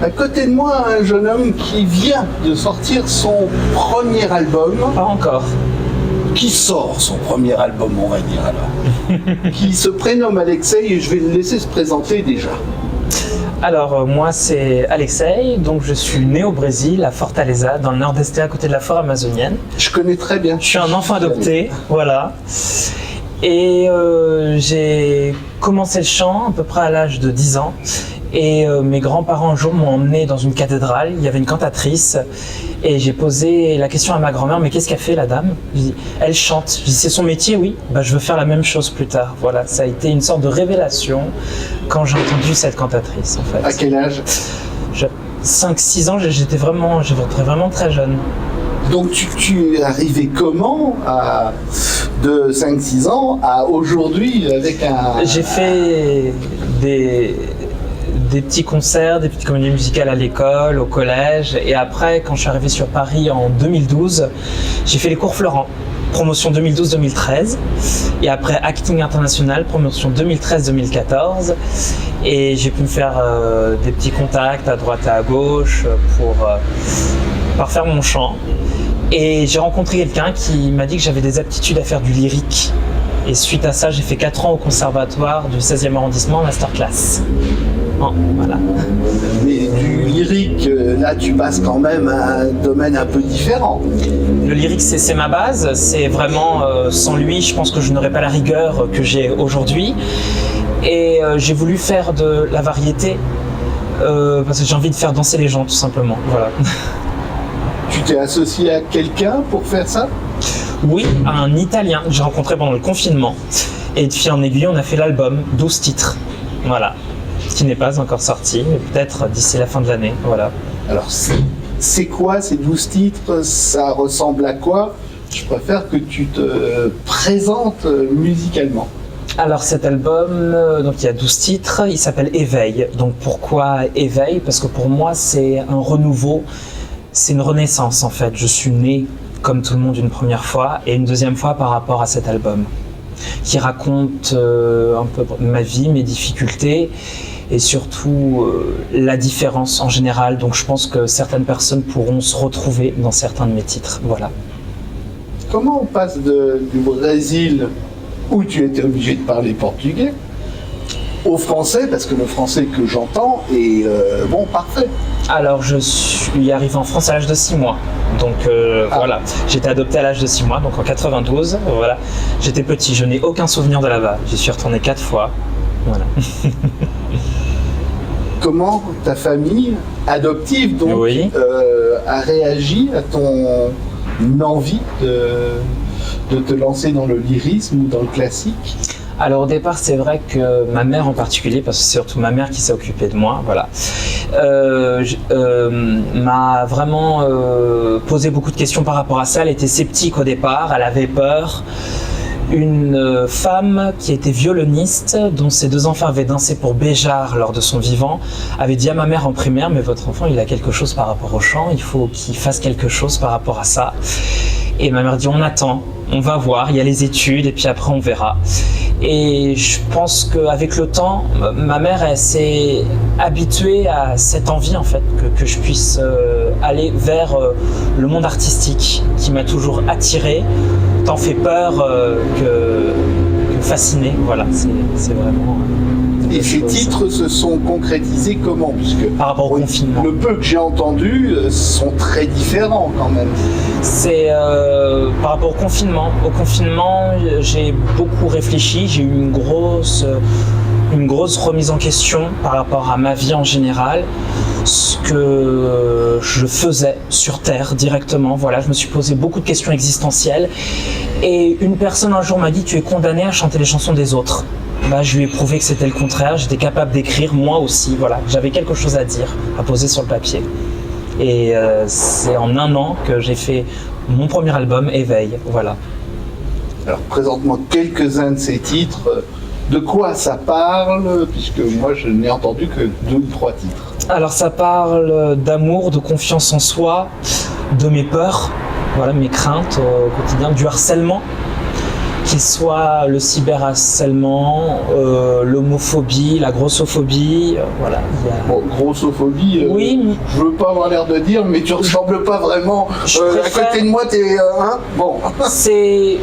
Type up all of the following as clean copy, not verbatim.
À côté de moi, un jeune homme qui vient de sortir son premier album. Pas encore. Qui sort son premier album, on va dire alors. Qui se prénomme Alexei et je vais le laisser se présenter déjà. Alors moi c'est Alexei, donc je suis né au Brésil, à Fortaleza, dans le nord-est à côté de la forêt amazonienne. Je connais très bien. Je suis un enfant adopté, voilà. Et j'ai commencé le chant à peu près à l'âge de 10 ans. Et mes grands-parents un jour m'ont emmené dans une cathédrale, il y avait une cantatrice. Et j'ai posé la question à ma grand-mère, mais qu'est-ce qu'a fait la dame? Je dis, elle chante. Je dis, c'est son métier, oui. Bah, je veux faire la même chose plus tard. Voilà, ça a été une sorte de révélation quand j'ai entendu cette cantatrice, en fait. À quel âge? 5-6 ans, j'étais vraiment très jeune. Donc tu es arrivé comment de 5-6 ans à aujourd'hui avec un... J'ai fait des petits concerts, des petites comédies musicales à l'école, au collège. Et après, quand je suis arrivé sur Paris en 2012, j'ai fait les cours Florent, promotion 2012-2013. Et après, acting international, promotion 2013-2014. Et j'ai pu me faire des petits contacts à droite et à gauche pour parfaire mon chant. Et j'ai rencontré quelqu'un qui m'a dit que j'avais des aptitudes à faire du lyrique. Et suite à ça, j'ai fait 4 ans au conservatoire du 16e arrondissement, masterclass. Oh, voilà. Mais du lyrique, là tu passes quand même à un domaine un peu différent. Le lyrique c'est ma base, c'est vraiment sans lui je pense que je n'aurais pas la rigueur que j'ai aujourd'hui. Et j'ai voulu faire de la variété parce que j'ai envie de faire danser les gens tout simplement. Voilà. Tu t'es associé à quelqu'un pour faire ça? Oui, à un Italien que j'ai rencontré pendant le confinement. Et de fil en aiguille on a fait l'album, 12 titres. Voilà. Qui n'est pas encore sorti, mais peut-être d'ici la fin de l'année, voilà. Alors, c'est quoi ces 12 titres? Ça ressemble à quoi? Je préfère que tu te présentes musicalement. Alors cet album, donc il y a 12 titres, il s'appelle Éveil. Donc pourquoi Éveil? Parce que pour moi c'est un renouveau, c'est une renaissance en fait. Je suis né comme tout le monde une première fois et une deuxième fois par rapport à cet album qui raconte un peu ma vie, mes difficultés et surtout la différence en général. Donc je pense que certaines personnes pourront se retrouver dans certains de mes titres. Voilà. Comment on passe du Brésil, où tu étais obligé de parler portugais, au français, parce que le français que j'entends est bon, parfait. Alors je suis arrivé en France à l'âge de 6 mois. Donc voilà, j'étais adopté à l'âge de 6 mois, donc en 92, voilà. J'étais petit, je n'ai aucun souvenir de là-bas. J'y suis retourné 4 fois. Voilà. Comment ta famille adoptive donc, oui. A réagi à ton envie de te lancer dans le lyrisme ou dans le classique? Alors au départ, c'est vrai que ma mère en particulier, parce que c'est surtout ma mère qui s'est occupée de moi, voilà, m'a vraiment posé beaucoup de questions par rapport à ça. Elle était sceptique au départ, elle avait peur. Une femme qui était violoniste, dont ses 2 enfants avaient dansé pour Béjart lors de son vivant, avait dit à ma mère en primaire, mais votre enfant il a quelque chose par rapport au chant, il faut qu'il fasse quelque chose par rapport à ça. Et ma mère dit on attend, on va voir, il y a les études et puis après on verra. Et je pense qu'avec le temps, ma mère elle s'est habituée à cette envie en fait, que je puisse aller vers le monde artistique qui m'a toujours attiré, tant fait peur que fasciné. Voilà, c'est vraiment... Et ces titres se sont concrétisés comment? Puisque par rapport au confinement. Le peu que j'ai entendu sont très différents quand même. C'est par rapport au confinement. Au confinement, j'ai beaucoup réfléchi, j'ai eu une grosse remise en question par rapport à ma vie en général, ce que je faisais sur Terre directement. Voilà, je me suis posé beaucoup de questions existentielles et une personne un jour m'a dit tu es condamné à chanter les chansons des autres. Bah, je lui ai prouvé que c'était le contraire, j'étais capable d'écrire moi aussi, voilà, j'avais quelque chose à dire, à poser sur le papier. Et c'est en 1 an que j'ai fait mon premier album, Éveil, voilà. Alors présente-moi quelques-uns de ces titres, de quoi ça parle, puisque moi je n'ai entendu que 2 ou 3 titres. Alors ça parle d'amour, de confiance en soi, de mes peurs, voilà, mes craintes au quotidien, du harcèlement qui soit le cyberharcèlement, l'homophobie, la grossophobie, voilà. Bon, grossophobie, oui. Je veux pas avoir l'air de dire, mais tu ressembles pas vraiment. À côté de moi, t'es bon. C'est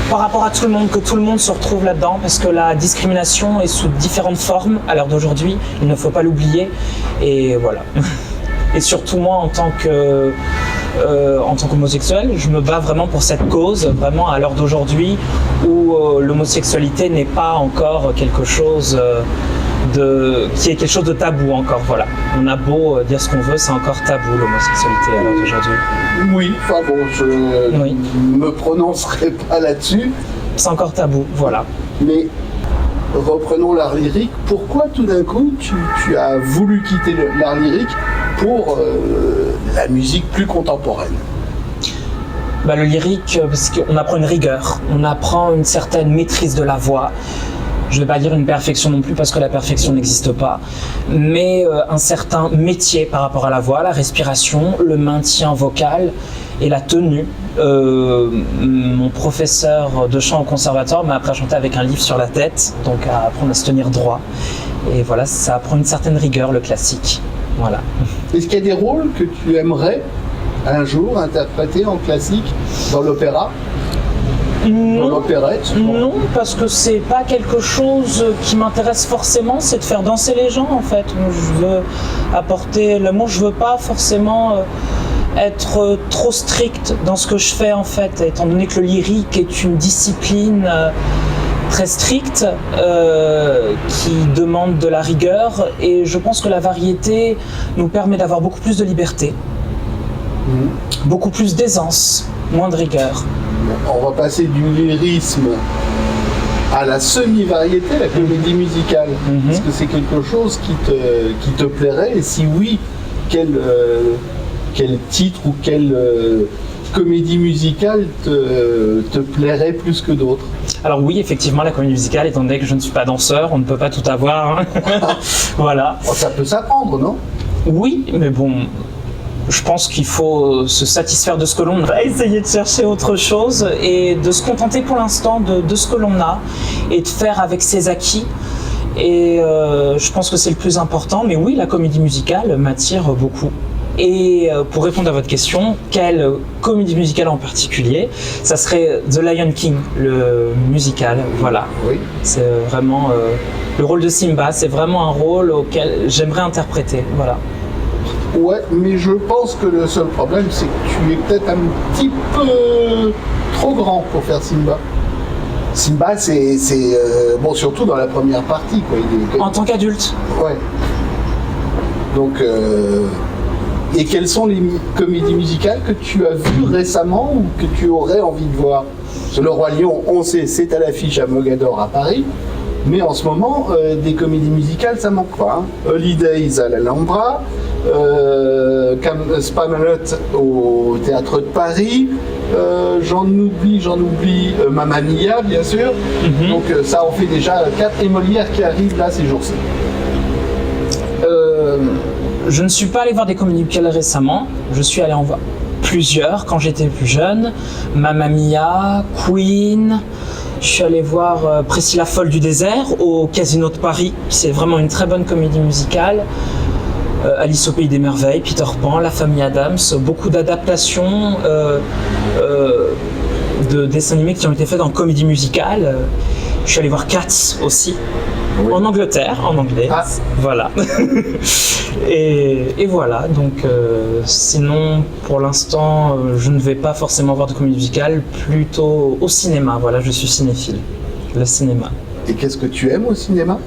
par rapport à tout le monde, que tout le monde se retrouve là-dedans, parce que la discrimination est sous différentes formes à l'heure d'aujourd'hui, il ne faut pas l'oublier, et voilà. Et surtout moi, en tant qu'homosexuel, je me bats vraiment pour cette cause, vraiment à l'heure d'aujourd'hui, où l'homosexualité n'est pas encore quelque chose qui est quelque chose de tabou encore, voilà. On a beau dire ce qu'on veut, c'est encore tabou l'homosexualité à l'heure d'aujourd'hui. Oui, enfin bon, je ne me prononcerai pas là-dessus. C'est encore tabou, voilà. Mais reprenons l'art lyrique. Pourquoi tout d'un coup tu as voulu quitter l'art lyrique pour la musique plus contemporaine? Le lyrique, parce qu'on apprend une rigueur, on apprend une certaine maîtrise de la voix. Je ne vais pas dire une perfection non plus parce que la perfection n'existe pas, mais un certain métier par rapport à la voix, la respiration, le maintien vocal et la tenue. Mon professeur de chant au conservatoire m'a appris à chanter avec un livre sur la tête, donc à apprendre à se tenir droit. Et voilà, ça apprend une certaine rigueur, le classique. Voilà. Est-ce qu'il y a des rôles que tu aimerais un jour interpréter en classique dans l'opéra? Non, l'opérette? Non, parce que c'est pas quelque chose qui m'intéresse forcément, c'est de faire danser les gens en fait. Je veux apporter l'amour, je veux pas forcément être trop strict dans ce que je fais en fait, étant donné que le lyrique est une discipline très stricte qui demande de la rigueur, et je pense que la variété nous permet d'avoir beaucoup plus de liberté, beaucoup plus d'aisance, moins de rigueur. On va passer du lyrisme à la semi-variété, la comédie musicale. Est-ce que c'est quelque chose qui te plairait? Et si oui, quel titre ou quelle comédie musicale te plairait plus que d'autres? Alors oui, effectivement, la comédie musicale, étant donné que je ne suis pas danseur, on ne peut pas tout avoir. Voilà. Oh, ça peut s'apprendre, non? Oui, mais bon... Je pense qu'il faut se satisfaire de ce que l'on a, essayer de chercher autre chose et de se contenter pour l'instant de ce que l'on a et de faire avec ses acquis. Et je pense que c'est le plus important. Mais oui, la comédie musicale m'attire beaucoup. Et pour répondre à votre question, quelle comédie musicale en particulier? Ça serait The Lion King, le musical. Voilà. Oui. C'est vraiment le rôle de Simba. C'est vraiment un rôle auquel j'aimerais interpréter. Voilà. Ouais, mais je pense que le seul problème, c'est que tu es peut-être un petit peu trop grand pour faire Simba. Simba, c'est bon, surtout dans la première partie, quoi. En tant qu'adulte. Ouais. Donc, et quelles sont les comédies musicales que tu as vues récemment ou que tu aurais envie de voir? Le Roi Lion, on sait, c'est à l'affiche à Mogador à Paris. Mais en ce moment, des comédies musicales, ça manque pas. Hein. Holidays à l'Alhambra, Spamalot au Théâtre de Paris, j'en oublie, Mamma Mia, bien sûr. Donc ça en fait déjà 4, et Molière qui arrive là ces jours-ci. Je ne suis pas allé voir des comédies musicales récemment, je suis allé en voir plusieurs quand j'étais plus jeune. Mamma Mia, Queen... Je suis allé voir Priscilla folle du désert au Casino de Paris, c'est vraiment une très bonne comédie musicale. Alice au pays des merveilles, Peter Pan, La famille Adams, beaucoup d'adaptations de dessins animés qui ont été faits en comédie musicale. Je suis allé voir Cats aussi, oui. En Angleterre, en anglais. Ah. Voilà. Et voilà, donc sinon pour l'instant je ne vais pas forcément voir de comédie musicale, plutôt au cinéma, voilà, je suis cinéphile, le cinéma. Et qu'est-ce que tu aimes au cinéma?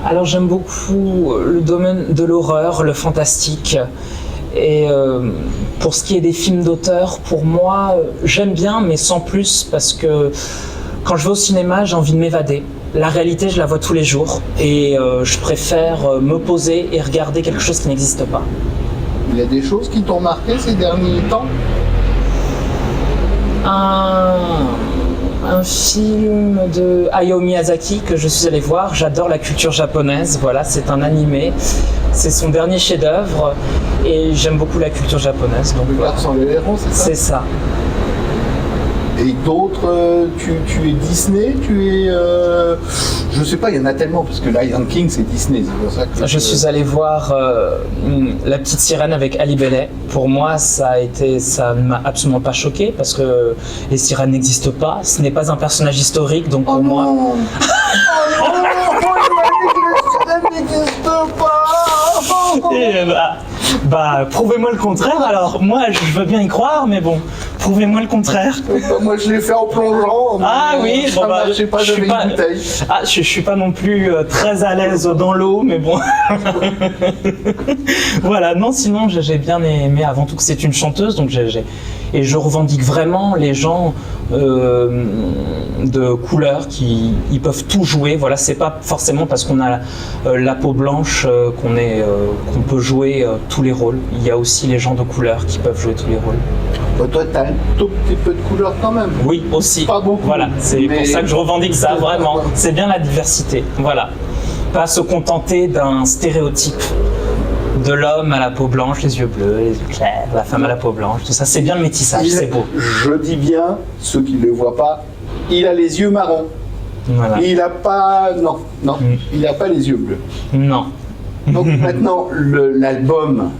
Alors j'aime beaucoup le domaine de l'horreur, le fantastique, et pour ce qui est des films d'auteur, pour moi j'aime bien mais sans plus, parce que quand je vais au cinéma j'ai envie de m'évader. La réalité, je la vois tous les jours et je préfère me poser et regarder quelque chose qui n'existe pas. Il y a des choses qui t'ont marqué ces derniers temps? Un film de Hayao Miyazaki que je suis allé voir. J'adore la culture japonaise. Voilà, c'est un animé. C'est son dernier chef-d'œuvre et j'aime beaucoup la culture japonaise. Donc, Le Garçon et le Héron, c'est ça? C'est ça. Et d'autres, tu es Disney, je sais pas, il y en a tellement, parce que Lion King c'est Disney, c'est pour ça que... Je suis allé voir La Petite Sirène avec Ali Bellet. Pour moi, ça ne m'a absolument pas choqué, parce que les sirènes n'existent pas, ce n'est pas un personnage historique, donc pour moi... Oh non, les sirènes n'existent pas. Et prouvez-moi le contraire alors. Moi, je veux bien y croire, mais bon, prouvez-moi le contraire. Moi, je l'ai fait en plongeant. Ah oui, ça marchait pas, j'avais une bouteille. Ah, je suis pas non plus très à l'aise dans l'eau, mais bon. Voilà, non, sinon, j'ai bien aimé avant tout que c'est une chanteuse, donc et je revendique vraiment les gens de couleur qui ils peuvent tout jouer. Voilà, c'est pas forcément parce qu'on a la peau blanche qu'on peut jouer tous les rôles. Il y a aussi les gens de couleur qui peuvent jouer tous les rôles. Toi, t'as un tout petit peu de couleur quand même. Oui, aussi. Pas beaucoup. Voilà, c'est pour ça que je revendique ça, vraiment. C'est bien la diversité. Voilà. Pas se contenter d'un stéréotype de l'homme à la peau blanche, les yeux bleus, les yeux clairs, la femme à la peau blanche, tout ça. C'est bien le métissage, c'est beau. Je dis bien, ceux qui ne le voient pas, il a les yeux marrons. Voilà. Il n'a pas... Non, il n'a pas les yeux bleus. Non. Donc maintenant, l'album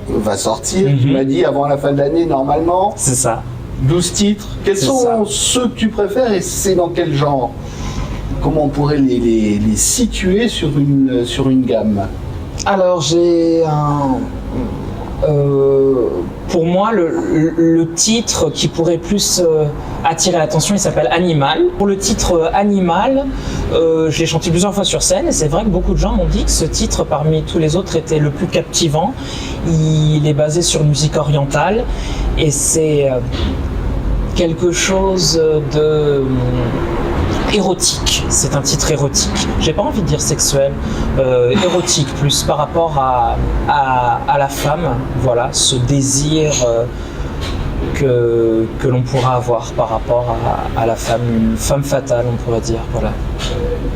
va sortir, tu m'as dit, avant la fin de l'année, normalement. C'est ça. 12 titres. Quels sont ceux que tu préfères et c'est dans quel genre? Comment on pourrait les situer sur une gamme? Alors j'ai pour moi, le titre qui pourrait plus attirer l'attention, il s'appelle Animal. Pour le titre Animal, je l'ai chanté plusieurs fois sur scène et c'est vrai que beaucoup de gens m'ont dit que ce titre, parmi tous les autres, était le plus captivant. Il est basé sur une musique orientale et c'est quelque chose de érotique. C'est un titre érotique. J'ai pas envie de dire sexuel, érotique plus par rapport à la femme. Voilà, ce désir que l'on pourra avoir par rapport à la femme, une femme fatale, on pourrait dire. Voilà.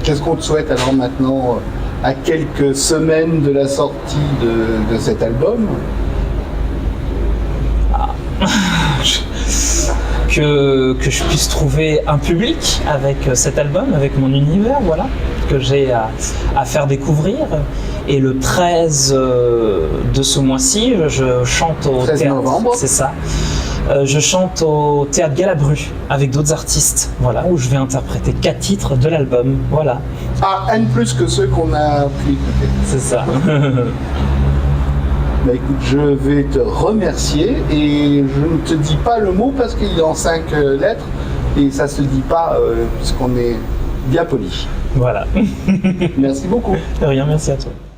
Qu'est-ce qu'on te souhaite alors maintenant, à quelques semaines de la sortie de cet album? Que je puisse trouver un public avec cet album, avec mon univers, voilà, que j'ai à faire découvrir. Et le 13 de ce mois-ci, je chante au 13 théâtre. novembre. C'est ça. Je chante au théâtre Galabru avec d'autres artistes, voilà, où je vais interpréter 4 titres de l'album, voilà. Ah, N plus que ceux qu'on a pu écouter. C'est ça. Bah écoute, je vais te remercier et je ne te dis pas le mot parce qu'il est en 5 lettres et ça se dit pas puisqu'on est bien poli. Voilà. Merci beaucoup. De rien, merci à toi.